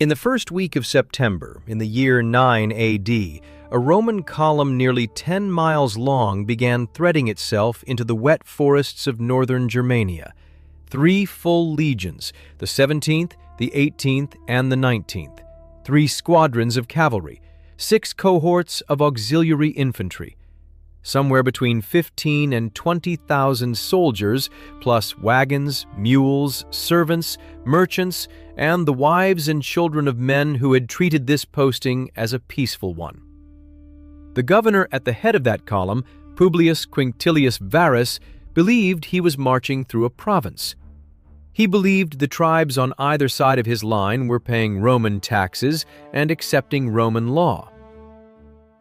In the first week of September, in the year 9 AD, a Roman column nearly 10 miles long began threading itself into the wet forests of northern Germania. 3 full legions, the 17th, the 18th, and the 19th, 3 squadrons of cavalry, 6 cohorts of auxiliary infantry, somewhere between 15 and 20,000 soldiers, plus wagons, mules, servants, merchants, and the wives and children of men who had treated this posting as a peaceful one. The governor at the head of that column, Publius Quinctilius Varus, believed he was marching through a province. He believed the tribes on either side of his line were paying Roman taxes and accepting Roman law.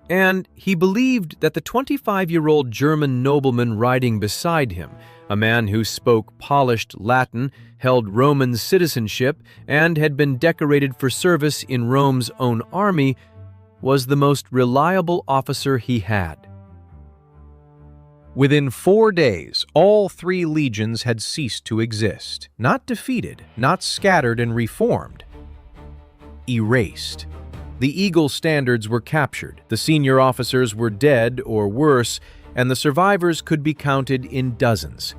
And he believed that the 25-year-old German nobleman riding beside him, a man who spoke polished Latin, held Roman citizenship, and had been decorated for service in Rome's own army, was the most reliable officer he had. Within 4 days, all 3 legions had ceased to exist, not defeated, not scattered and reformed, erased. The Eagle standards were captured, the senior officers were dead or worse, and the survivors could be counted in dozens.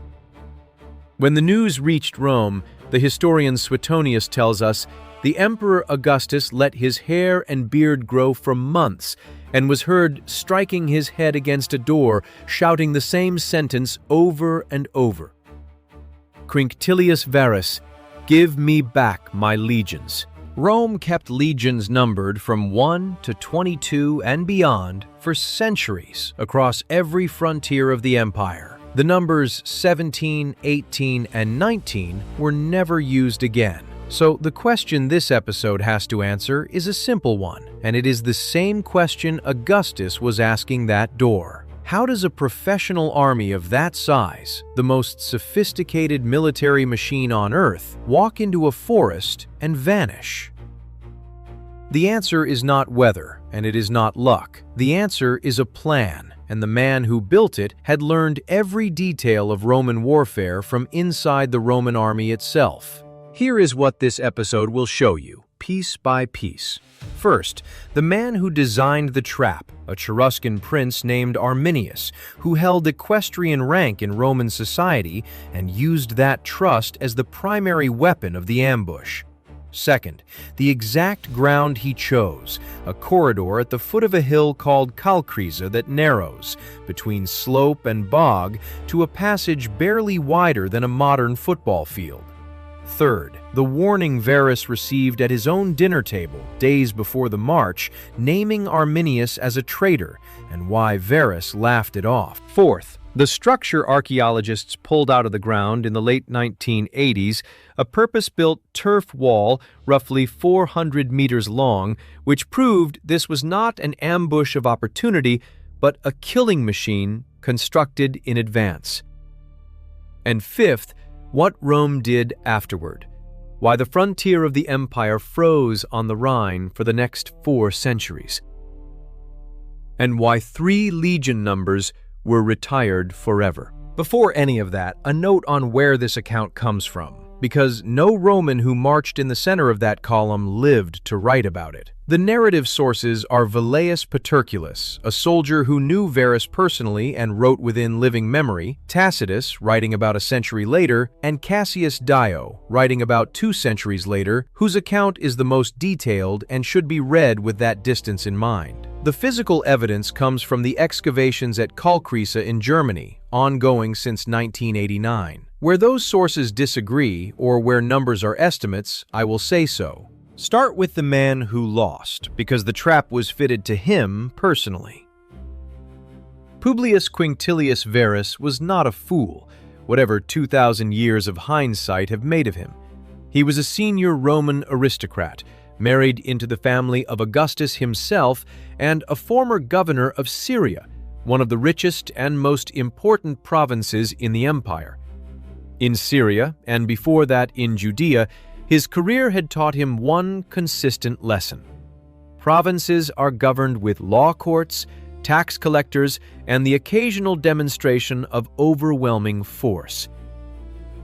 When the news reached Rome, the historian Suetonius tells us, the Emperor Augustus let his hair and beard grow for months and was heard striking his head against a door, shouting the same sentence over and over. Quinctilius Varus, give me back my legions. Rome kept legions numbered from 1 to 22 and beyond for centuries across every frontier of the empire. The numbers 17, 18, and 19 were never used again. So the question this episode has to answer is a simple one, and it is the same question Augustus was asking that door. How does a professional army of that size, the most sophisticated military machine on Earth, walk into a forest and vanish? The answer is not weather, and it is not luck. The answer is a plan, and the man who built it had learned every detail of Roman warfare from inside the Roman army itself. Here is what this episode will show you, piece by piece. First, the man who designed the trap, a Cheruscan prince named Arminius, who held equestrian rank in Roman society and used that trust as the primary weapon of the ambush. Second, the exact ground he chose, a corridor at the foot of a hill called Kalkriese that narrows, between slope and bog, to a passage barely wider than a modern football field. Third, the warning Varus received at his own dinner table days before the march, naming Arminius as a traitor, and why Varus laughed it off. Fourth, the structure archaeologists pulled out of the ground in the late 1980s, a purpose-built turf wall roughly 400 meters long, which proved this was not an ambush of opportunity, but a killing machine constructed in advance. And fifth, what Rome did afterward, why the frontier of the empire froze on the Rhine for the next 4 centuries, and why 3 legion numbers were retired forever. Before any of that, a note on where this account comes from, because no Roman who marched in the center of that column lived to write about it. The narrative sources are Velleius Paterculus, a soldier who knew Varus personally and wrote within living memory, Tacitus, writing about a century later, and Cassius Dio, writing about 2 centuries later, whose account is the most detailed and should be read with that distance in mind. The physical evidence comes from the excavations at Kalkriese in Germany, ongoing since 1989. Where those sources disagree, or where numbers are estimates, I will say so. Start with the man who lost, because the trap was fitted to him personally. Publius Quinctilius Varus was not a fool, whatever 2,000 years of hindsight have made of him. He was a senior Roman aristocrat, married into the family of Augustus himself, and a former governor of Syria, one of the richest and most important provinces in the empire. In Syria, and before that in Judea, his career had taught him one consistent lesson. Provinces are governed with law courts, tax collectors, and the occasional demonstration of overwhelming force.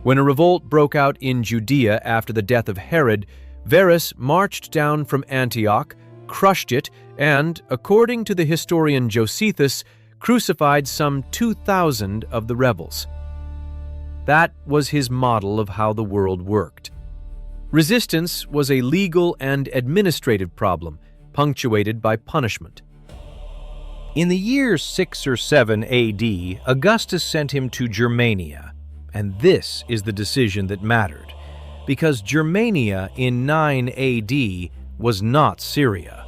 When a revolt broke out in Judea after the death of Herod, Varus marched down from Antioch, crushed it, and, according to the historian Josephus, crucified some 2,000 of the rebels. That was his model of how the world worked. Resistance was a legal and administrative problem, punctuated by punishment. In the year 6 or 7 AD, Augustus sent him to Germania, and this is the decision that mattered, because Germania in 9 AD was not Syria.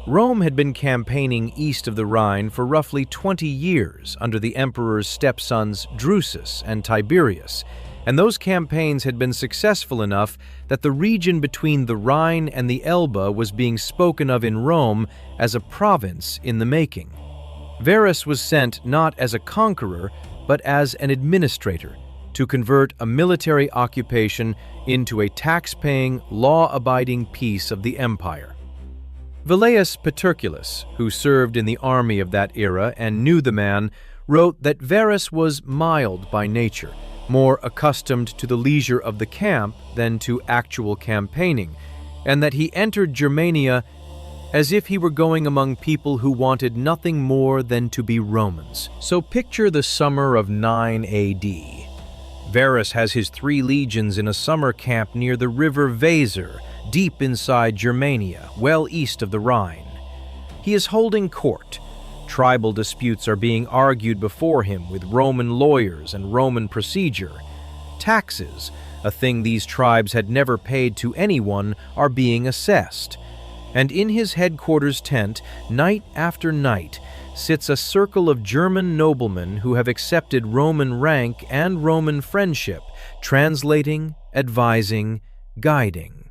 Rome had been campaigning east of the Rhine for roughly 20 years under the emperor's stepsons Drusus and Tiberius, and those campaigns had been successful enough that the region between the Rhine and the Elbe was being spoken of in Rome as a province in the making. Varus was sent not as a conqueror, but as an administrator, to convert a military occupation into a tax-paying, law-abiding piece of the empire. Velleius Paterculus, who served in the army of that era and knew the man, wrote that Varus was mild by nature, more accustomed to the leisure of the camp than to actual campaigning, and that he entered Germania as if he were going among people who wanted nothing more than to be Romans. So picture the summer of 9 AD. Varus has his 3 legions in a summer camp near the river Weser, deep inside Germania, well east of the Rhine. He is holding court. Tribal disputes are being argued before him with Roman lawyers and Roman procedure. Taxes, a thing these tribes had never paid to anyone, are being assessed. And in his headquarters tent, night after night, sits a circle of German noblemen who have accepted Roman rank and Roman friendship, translating, advising, guiding.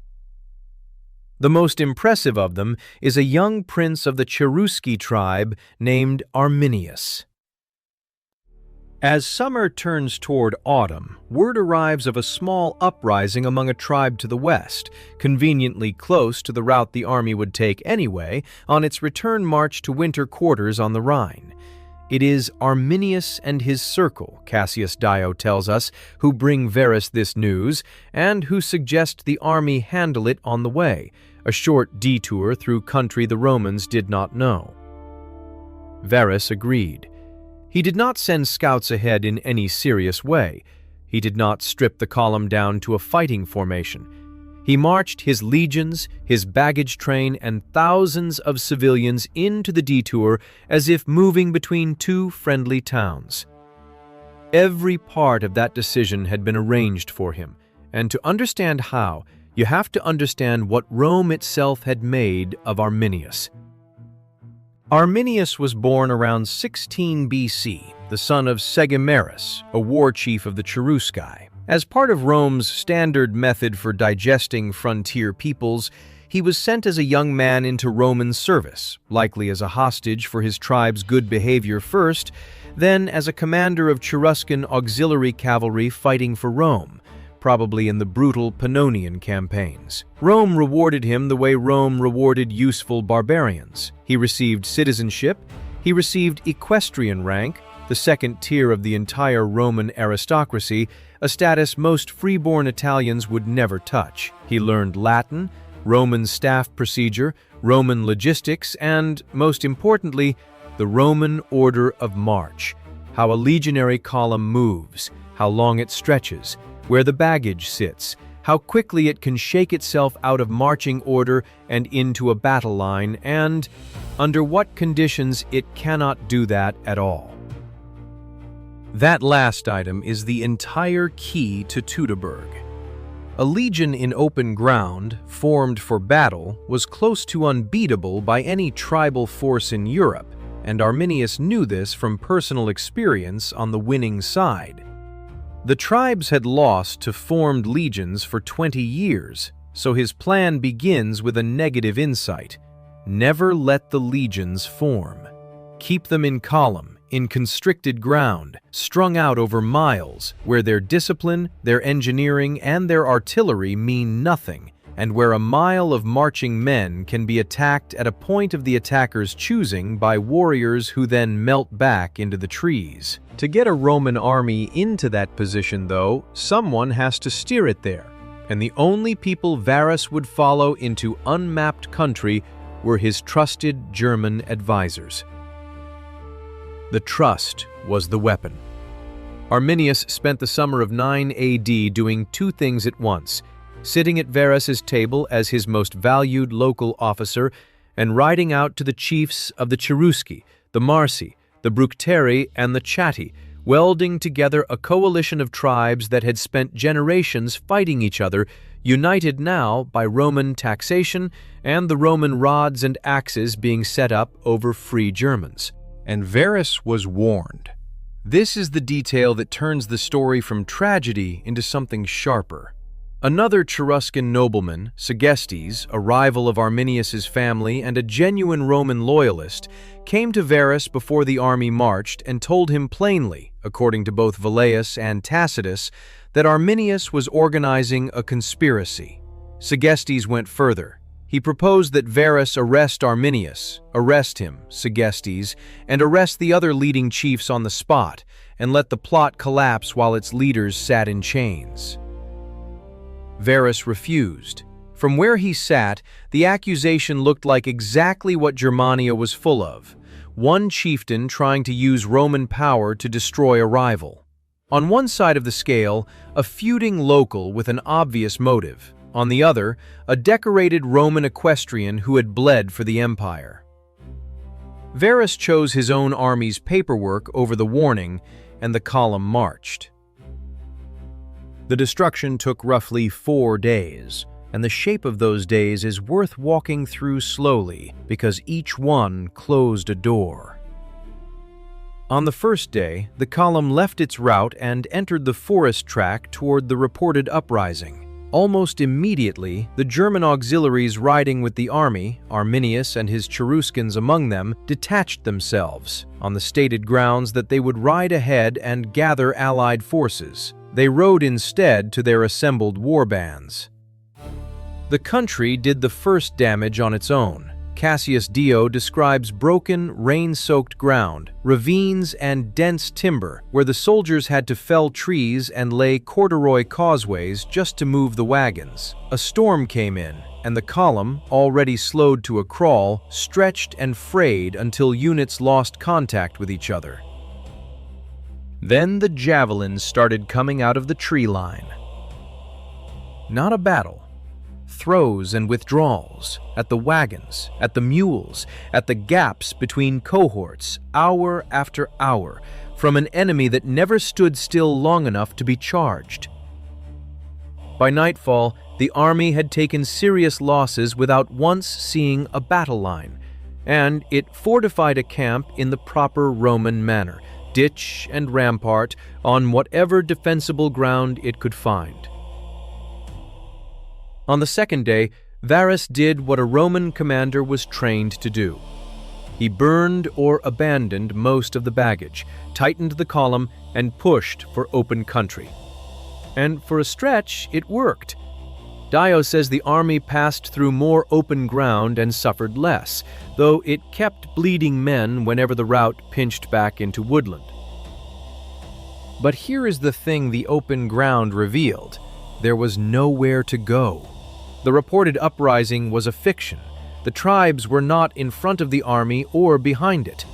The most impressive of them is a young prince of the Cheruscan tribe named Arminius. As summer turns toward autumn, word arrives of a small uprising among a tribe to the west, conveniently close to the route the army would take anyway on its return march to winter quarters on the Rhine. It is Arminius and his circle, Cassius Dio tells us, who bring Varus this news and who suggest the army handle it on the way, a short detour through country the Romans did not know. Varus agreed. He did not send scouts ahead in any serious way. He did not strip the column down to a fighting formation. He marched his legions, his baggage train, and thousands of civilians into the detour as if moving between 2 friendly towns. Every part of that decision had been arranged for him, and to understand how, you have to understand what Rome itself had made of Arminius. Arminius was born around 16 BC, the son of Segimerus, a war chief of the Cherusci. As part of Rome's standard method for digesting frontier peoples, he was sent as a young man into Roman service, likely as a hostage for his tribe's good behavior first, then as a commander of Cheruscan auxiliary cavalry fighting for Rome, probably in the brutal Pannonian campaigns. Rome rewarded him the way Rome rewarded useful barbarians. He received citizenship, he received equestrian rank, the second tier of the entire Roman aristocracy, a status most freeborn Italians would never touch. He learned Latin, Roman staff procedure, Roman logistics, and, most importantly, the Roman order of march, how a legionary column moves, how long it stretches, where the baggage sits, how quickly it can shake itself out of marching order and into a battle line, and under what conditions it cannot do that at all. That last item is the entire key to Teutoburg. A legion in open ground, formed for battle, was close to unbeatable by any tribal force in Europe, and Arminius knew this from personal experience on the winning side. The tribes had lost to formed legions for 20 years, so his plan begins with a negative insight. Never let the legions form. Keep them in column, in constricted ground, strung out over miles, where their discipline, their engineering, and their artillery mean nothing, and where a mile of marching men can be attacked at a point of the attacker's choosing by warriors who then melt back into the trees. To get a Roman army into that position, though, someone has to steer it there, and the only people Varus would follow into unmapped country were his trusted German advisors. The trust was the weapon. Arminius spent the summer of 9 AD doing two things at once: sitting at Varus's table as his most valued local officer and riding out to the chiefs of the Cherusci, the Marsi, the Bructeri, and the Chatti, welding together a coalition of tribes that had spent generations fighting each other, united now by Roman taxation and the Roman rods and axes being set up over free Germans. And Varus was warned. This is the detail that turns the story from tragedy into something sharper. Another Cheruscan nobleman, Segestes, a rival of Arminius's family and a genuine Roman loyalist, came to Varus before the army marched and told him plainly, according to both Velleius and Tacitus, that Arminius was organizing a conspiracy. Segestes went further. He proposed that Varus arrest Arminius, arrest him, Segestes, and arrest the other leading chiefs on the spot, and let the plot collapse while its leaders sat in chains. Varus refused. From where he sat, the accusation looked like exactly what Germania was full of: one chieftain trying to use Roman power to destroy a rival. On one side of the scale, a feuding local with an obvious motive. On the other, a decorated Roman equestrian who had bled for the empire. Varus chose his own army's paperwork over the warning, and the column marched. The destruction took roughly 4 days, and the shape of those days is worth walking through slowly because each one closed a door. On the first day, the column left its route and entered the forest track toward the reported uprising. Almost immediately, the German auxiliaries riding with the army, Arminius and his Cheruscans among them, detached themselves, on the stated grounds that they would ride ahead and gather allied forces. They rode instead to their assembled war bands. The country did the first damage on its own. Cassius Dio describes broken, rain-soaked ground, ravines, and dense timber, where the soldiers had to fell trees and lay corduroy causeways just to move the wagons. A storm came in, and the column, already slowed to a crawl, stretched and frayed until units lost contact with each other. Then the javelins started coming out of the tree line. Not a battle. Throws and withdrawals, at the wagons, at the mules, at the gaps between cohorts, hour after hour, from an enemy that never stood still long enough to be charged. By nightfall, the army had taken serious losses without once seeing a battle line, and it fortified a camp in the proper Roman manner, ditch and rampart, on whatever defensible ground it could find. On the second day, Varus did what a Roman commander was trained to do. He burned or abandoned most of the baggage, tightened the column, and pushed for open country. And for a stretch, it worked. Dio says the army passed through more open ground and suffered less, though it kept bleeding men whenever the route pinched back into woodland. But here is the thing the open ground revealed: there was nowhere to go. The reported uprising was a fiction. The tribes were not in front of the army or behind it.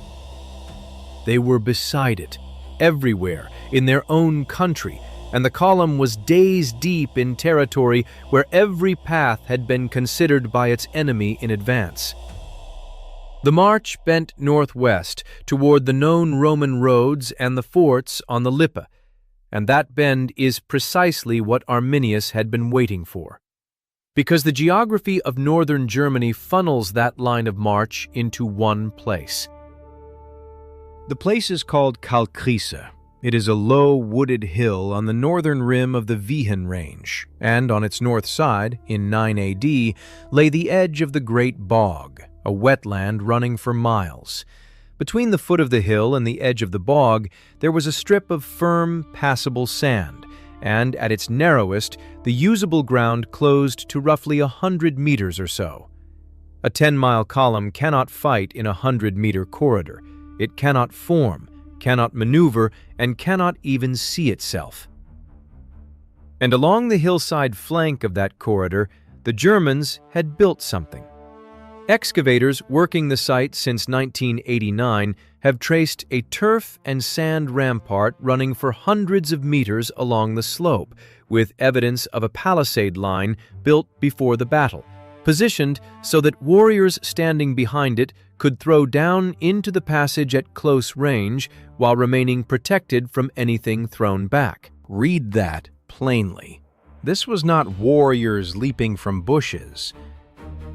They were beside it, everywhere, in their own country, and the column was days deep in territory where every path had been considered by its enemy in advance. The march bent northwest toward the known Roman roads and the forts on the Lippe, and that bend is precisely what Arminius had been waiting for, because the geography of northern Germany funnels that line of march into one place. The place is called Kalkriese. It is a low, wooded hill on the northern rim of the Wehen Range, and on its north side, in 9 AD, lay the edge of the Great Bog, a wetland running for miles. Between the foot of the hill and the edge of the bog, there was a strip of firm, passable sand, and at its narrowest, the usable ground closed to roughly 100 meters or so. A 10-mile column cannot fight in a 100-meter corridor. It cannot form, cannot maneuver, and cannot even see itself. And along the hillside flank of that corridor, the Germans had built something. Excavators working the site since 1989 have traced a turf and sand rampart running for hundreds of meters along the slope, with evidence of a palisade line built before the battle, positioned so that warriors standing behind it could throw down into the passage at close range while remaining protected from anything thrown back. Read that plainly. This was not warriors leaping from bushes.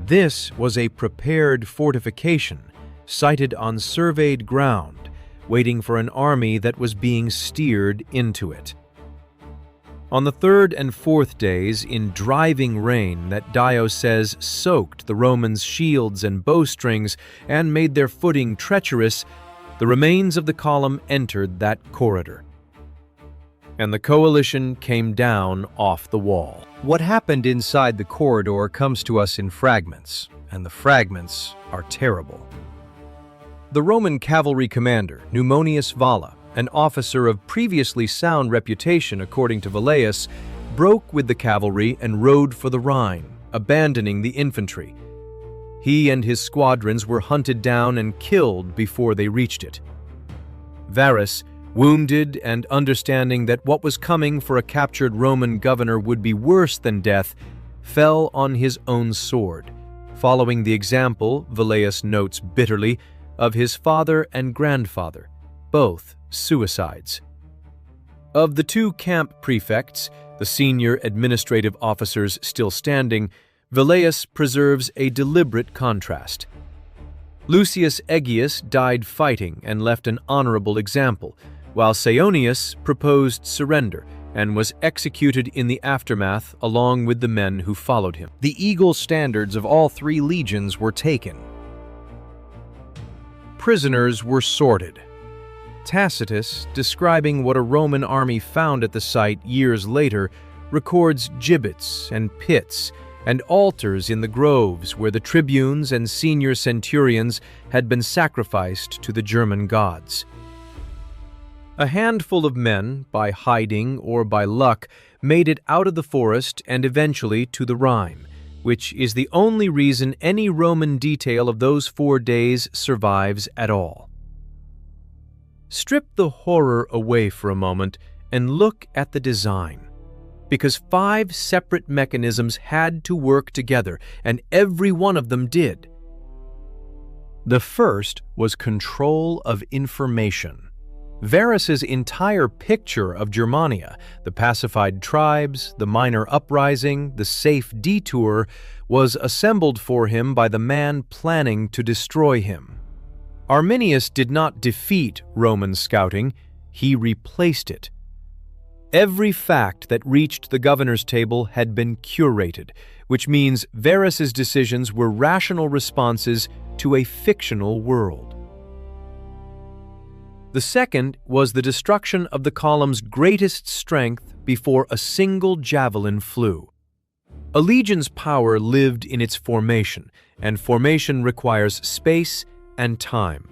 This was a prepared fortification, sited on surveyed ground, waiting for an army that was being steered into it. On the third and fourth days, in driving rain that Dio says soaked the Romans' shields and bowstrings and made their footing treacherous, the remains of the column entered that corridor. And the coalition came down off the wall. What happened inside the corridor comes to us in fragments, and the fragments are terrible. The Roman cavalry commander, Numonius Valla, an officer of previously sound reputation according to Velleius, broke with the cavalry and rode for the Rhine, abandoning the infantry. He and his squadrons were hunted down and killed before they reached it. Varus, wounded and understanding that what was coming for a captured Roman governor would be worse than death, fell on his own sword, following the example, Velleius notes bitterly, of his father and grandfather, both suicides. Of the two camp prefects, the senior administrative officers still standing, Velleius preserves a deliberate contrast. Lucius Aegius died fighting and left an honorable example, while Saonius proposed surrender and was executed in the aftermath along with the men who followed him. The eagle standards of all three legions were taken. Prisoners were sorted. Tacitus, describing what a Roman army found at the site years later, records gibbets and pits and altars in the groves where the tribunes and senior centurions had been sacrificed to the German gods. A handful of men, by hiding or by luck, made it out of the forest and eventually to the Rhine, which is the only reason any Roman detail of those 4 days survives at all. Strip the horror away for a moment and look at the design, because 5 separate mechanisms had to work together, and every one of them did. The first was control of information. Varus's entire picture of Germania, the pacified tribes, the minor uprising, the safe detour, was assembled for him by the man planning to destroy him. Arminius did not defeat Roman scouting, he replaced it. Every fact that reached the governor's table had been curated, which means Varus's decisions were rational responses to a fictional world. The second was the destruction of the column's greatest strength before a single javelin flew. A legion's power lived in its formation, and formation requires space and time.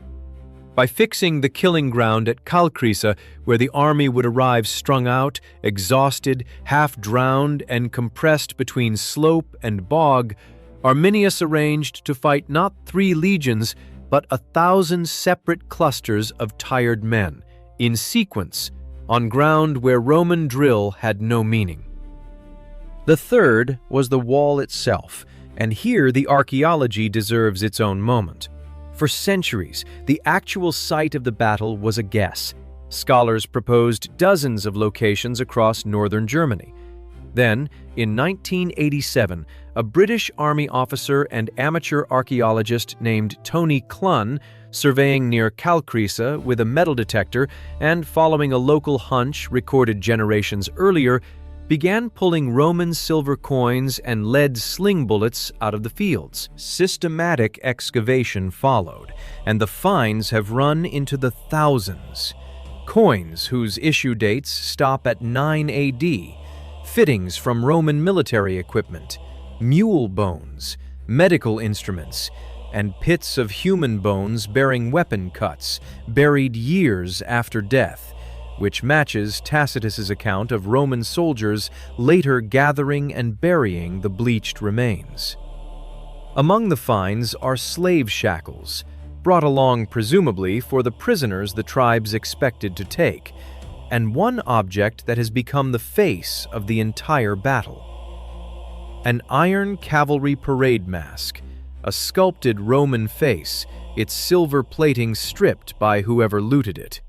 By fixing the killing ground at Kalkriese, where the army would arrive strung out, exhausted, half-drowned, and compressed between slope and bog, Arminius arranged to fight not 3 legions, but 1,000 separate clusters of tired men, in sequence, on ground where Roman drill had no meaning. The third was the wall itself, and here the archaeology deserves its own moment. For centuries, the actual site of the battle was a guess. Scholars proposed dozens of locations across northern Germany. Then, in 1987, a British Army officer and amateur archaeologist named Tony Clun, surveying near Kalkriese with a metal detector and following a local hunch recorded generations earlier, began pulling Roman silver coins and lead sling bullets out of the fields. Systematic excavation followed, and the finds have run into the thousands. Coins whose issue dates stop at 9 AD, fittings from Roman military equipment, mule bones, medical instruments, and pits of human bones bearing weapon cuts, buried years after death, which matches Tacitus's account of Roman soldiers later gathering and burying the bleached remains. Among the finds are slave shackles, brought along presumably for the prisoners the tribes expected to take, and one object that has become the face of the entire battle. An iron cavalry parade mask, a sculpted Roman face, its silver plating stripped by whoever looted it.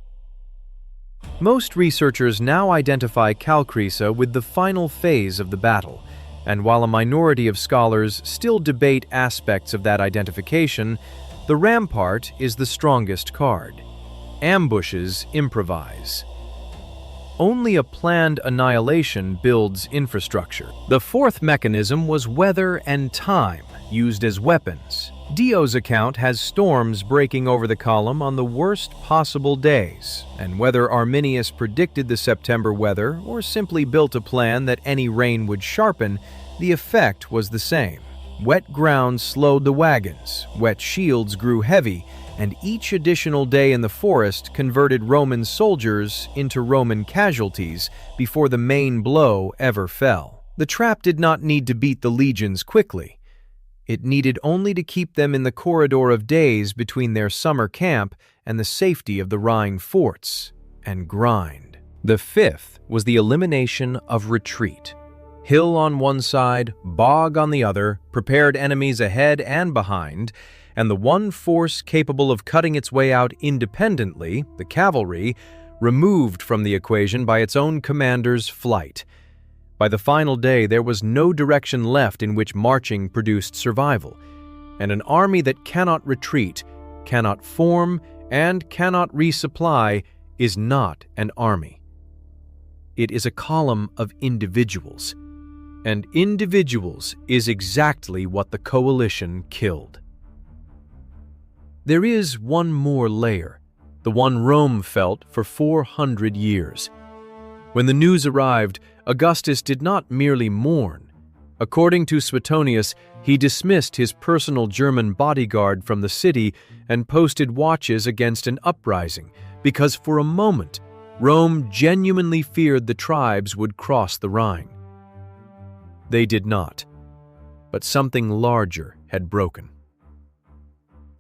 Most researchers now identify Kalkriese with the final phase of the battle, and while a minority of scholars still debate aspects of that identification, the rampart is the strongest card. Ambushes improvise. Only a planned annihilation builds infrastructure. The fourth mechanism was weather and time, used as weapons. Dio's account has storms breaking over the column on the worst possible days, and whether Arminius predicted the September weather or simply built a plan that any rain would sharpen, the effect was the same. Wet ground slowed the wagons, wet shields grew heavy, and each additional day in the forest converted Roman soldiers into Roman casualties before the main blow ever fell. The trap did not need to beat the legions quickly. It needed only to keep them in the corridor of days between their summer camp and the safety of the Rhine forts, and grind. The fifth was the elimination of retreat. Hill on one side, bog on the other, prepared enemies ahead and behind, and the one force capable of cutting its way out independently, the cavalry, removed from the equation by its own commander's flight. By the final day, there was no direction left in which marching produced survival, and an army that cannot retreat, cannot form, and cannot resupply is not an army. It is a column of individuals, and individuals is exactly what the coalition killed. There is one more layer, the one Rome felt for 400 years. When the news arrived, Augustus did not merely mourn. According to Suetonius, he dismissed his personal German bodyguard from the city and posted watches against an uprising, because for a moment, Rome genuinely feared the tribes would cross the Rhine. They did not, but something larger had broken.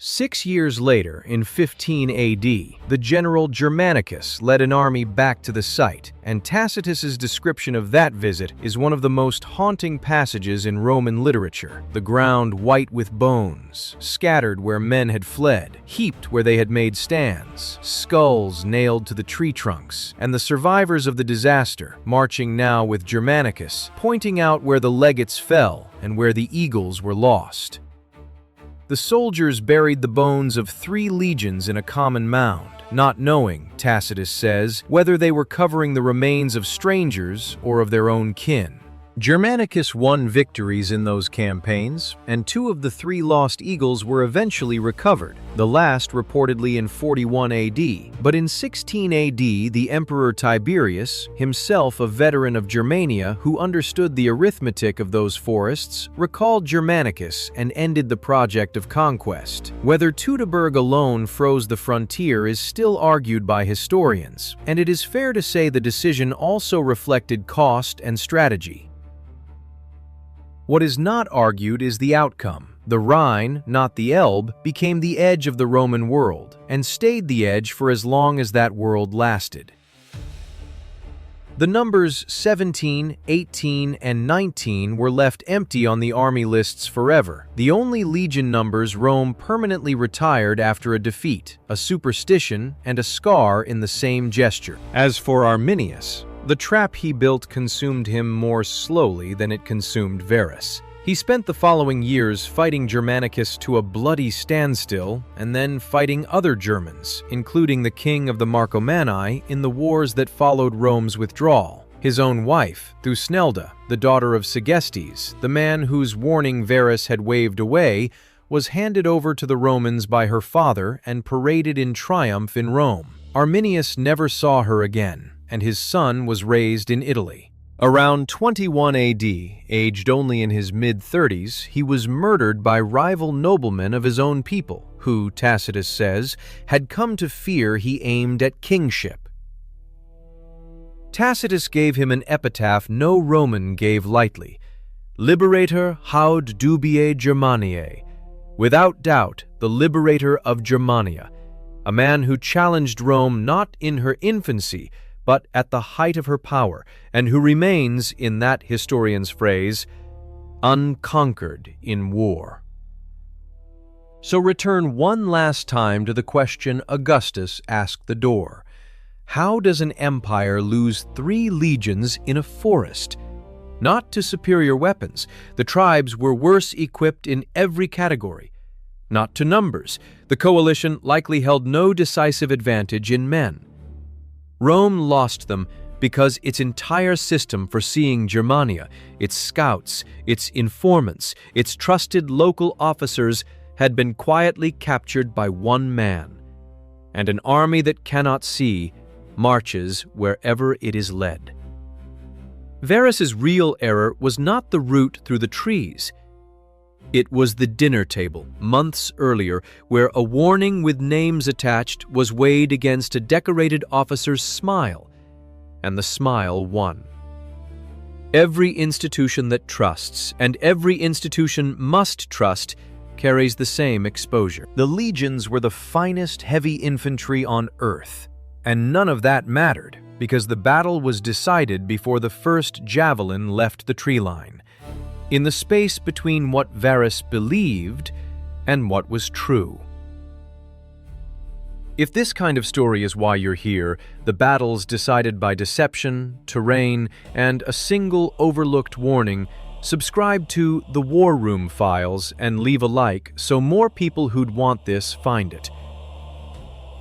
6 years later, in 15 AD, the general Germanicus led an army back to the site, and Tacitus's description of that visit is one of the most haunting passages in Roman literature. The ground white with bones, scattered where men had fled, heaped where they had made stands, skulls nailed to the tree trunks, and the survivors of the disaster, marching now with Germanicus, pointing out where the legates fell and where the eagles were lost. The soldiers buried the bones of 3 legions in a common mound, not knowing, Tacitus says, whether they were covering the remains of strangers or of their own kin. Germanicus won victories in those campaigns, and 2 of the 3 lost eagles were eventually recovered, the last reportedly in 41 AD. But in 16 AD, the Emperor Tiberius, himself a veteran of Germania who understood the arithmetic of those forests, recalled Germanicus and ended the project of conquest. Whether Teutoburg alone froze the frontier is still argued by historians, and it is fair to say the decision also reflected cost and strategy. What is not argued is the outcome. The Rhine, not the Elbe, became the edge of the Roman world, and stayed the edge for as long as that world lasted. The numbers 17, 18, and 19 were left empty on the army lists forever, the only legion numbers Rome permanently retired after a defeat, a superstition, and a scar in the same gesture. As for Arminius, the trap he built consumed him more slowly than it consumed Varus. He spent the following years fighting Germanicus to a bloody standstill, and then fighting other Germans, including the king of the Marcomanni, in the wars that followed Rome's withdrawal. His own wife, Thusnelda, the daughter of Segestes, the man whose warning Varus had waved away, was handed over to the Romans by her father and paraded in triumph in Rome. Arminius never saw her again, and his son was raised in Italy. Around 21 AD, aged only in his mid-30s, he was murdered by rival noblemen of his own people, who, Tacitus says, had come to fear he aimed at kingship. Tacitus gave him an epitaph no Roman gave lightly: Liberator haud dubiae Germaniae, without doubt the liberator of Germania, a man who challenged Rome not in her infancy, but at the height of her power, and who remains, in that historian's phrase, unconquered in war. So return one last time to the question Augustus asked the door. How does an empire lose 3 legions in a forest? Not to superior weapons. The tribes were worse equipped in every category. Not to numbers. The coalition likely held no decisive advantage in men. Rome lost them because its entire system for seeing Germania, its scouts, its informants, its trusted local officers had been quietly captured by one man. And an army that cannot see marches wherever it is led. Varus's real error was not the route through the trees. It was the dinner table, months earlier, where a warning with names attached was weighed against a decorated officer's smile, and the smile won. Every institution that trusts, and every institution must trust, carries the same exposure. The legions were the finest heavy infantry on earth, and none of that mattered, because the battle was decided before the first javelin left the tree line, in the space between what Varus believed and what was true. If this kind of story is why you're here, the battles decided by deception, terrain, and a single overlooked warning, subscribe to the War Room Files and leave a like so more people who'd want this find it.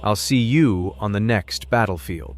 I'll see you on the next battlefield.